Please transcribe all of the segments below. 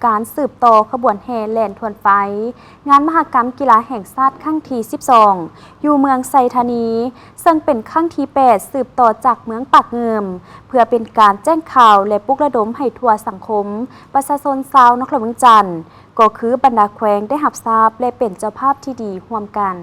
การสืบต่อขบวนแห่แล่นทวนไฟงานมหกรรมกีฬาแห่งชาติครั้งที่12อยู่เมืองไซธานีซึ่งเป็นครั้งที่8สืบต่อจากเมืองปากเงิมเพื่อเป็นการแจ้งข่าวและปลุกระดมให้ทั่วสังคมประชาชนชาวนครหลวงจันทร์ก็คือบรรดาแขวงได้รับทราบและเป็นเจ้าภาพที่ดีร่วมกัน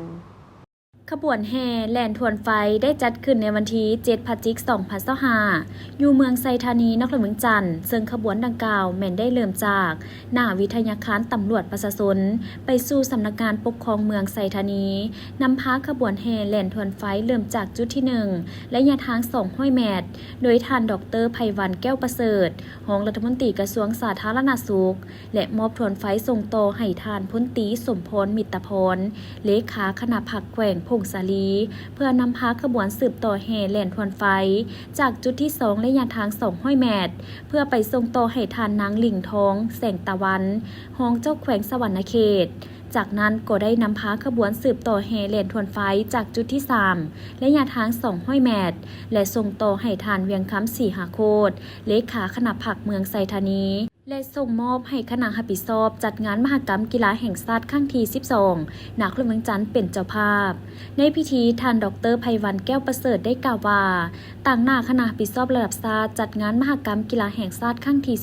ขบวนแห่แล่นทวนไฟได้จัดขึ้นในวันที่7 พฤศจิกายน 2025อยู่เมืองไซธานีนครหลวงจันทร์ซึ่งขบวนดังกล่าวแม่นได้เริ่มจากหน้าวิทยาคารตำรวจประชาชนไปสู่สำนักงานปกครองเมืองไซธานีนำพาขบวนแห่แล่นทวนไฟเริ่มจากจุดที่1และระยะทาง200 เมตรโดยท่านดร.ไพวันแก้วประเสริฐรองรัฐมนตรีกระทรวงสาธารณสุขและมอบทวนไฟส่งต่อให้ท่านพลตรีสมพรมิตรพรเลขาคณะพรรคแขวงพงศาลีเพื่อนำพาขบวนสืบต่อแห่แล่นทวนไฟจากจุดที่2ระยะทาง200 เมตรเพื่อไปส่งต่อให้ทานนางหลิงทองแสงตะวันรองเจ้าแขวงสวรรณเขตจากนั้นก็ได้นำพาขบวนสืบต่อแห่แล่นทวนไฟจากจุดที่3ระยะทาง200 เมตรและส่งต่อให้ทานเวียงคำศรีหาโคตรเลขาคณะพรรคเมืองไซธานีและส่งมอบให้คณะรับผิดชอบจัดงานมหกรรมกีฬาแห่งชาติครั้งที่12ณ นครหลวงจันทร์เป็นเจ้าภาพในพิธีท่านดร.ไพวันแก้วประเสริฐได้กล่าวว่าต่างหน้าคณะรับผิดชอบระดับชาติจัดงานมหกรรมกีฬาแห่งชาติครั้งที่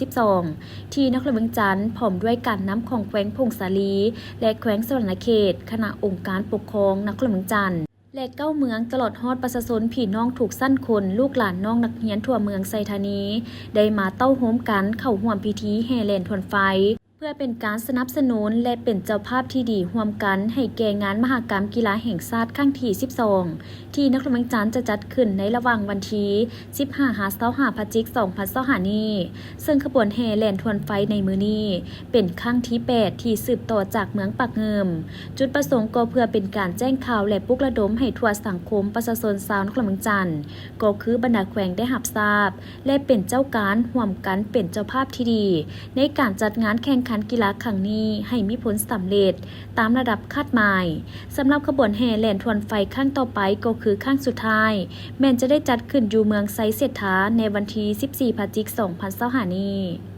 12ที่นครหลวงจันทร์พร้อมด้วยการนำของแขวงพงศาลีและแขวงสวรรณเขตคณะองค์การปกครองนครหลวงจันทร์และเก้าเมืองตลอดฮอดประชาชนพี่น้องถูกสั้นคนลูกหลานน้องนักเรียนทั่วเมืองไซธานีได้มาเต้าโฮมกันเข้าร่วมพิธีแห่แล่นทวนไฟเพื่อเป็นการสนับสนุนและเป็นเจ้าภาพที่ดีร่วมกันให้แก่งานมหกรรมกีฬาแห่งชาติครั้งที่12ที่นครหลวงจันทร์จะจัดขึ้นในระหว่างวันที่15-25 พฤศจิกายน 2025นี้ซึ่งขบวนแห่แล่นทวนไฟในมื้อนี้เป็นครั้งที่8ที่สืบต่อจากเมืองปากเงิมจุดประสงค์ก็เพื่อเป็นการแจ้งข่าวและปลุกระดมให้ทั่วสังคมประชาชนชาวนครหลวงจันทร์ก็คือบรรดาแขวงได้รับทราบและเป็นเจ้าการร่วมกันเป็นเจ้าภาพที่ดีในการจัดงานแข่งขันกีฬาครั้งนี้ให้มีผลสำเร็จตามระดับคาดหมายสำหรับขบวนแห่แล่นทวนไฟครั้งต่อไปก็คือครั้งสุดท้ายแม้จะได้จัดขึ้นอยู่เมืองไซเสถาในวันที่14 พฤศจิกายน 2025นี้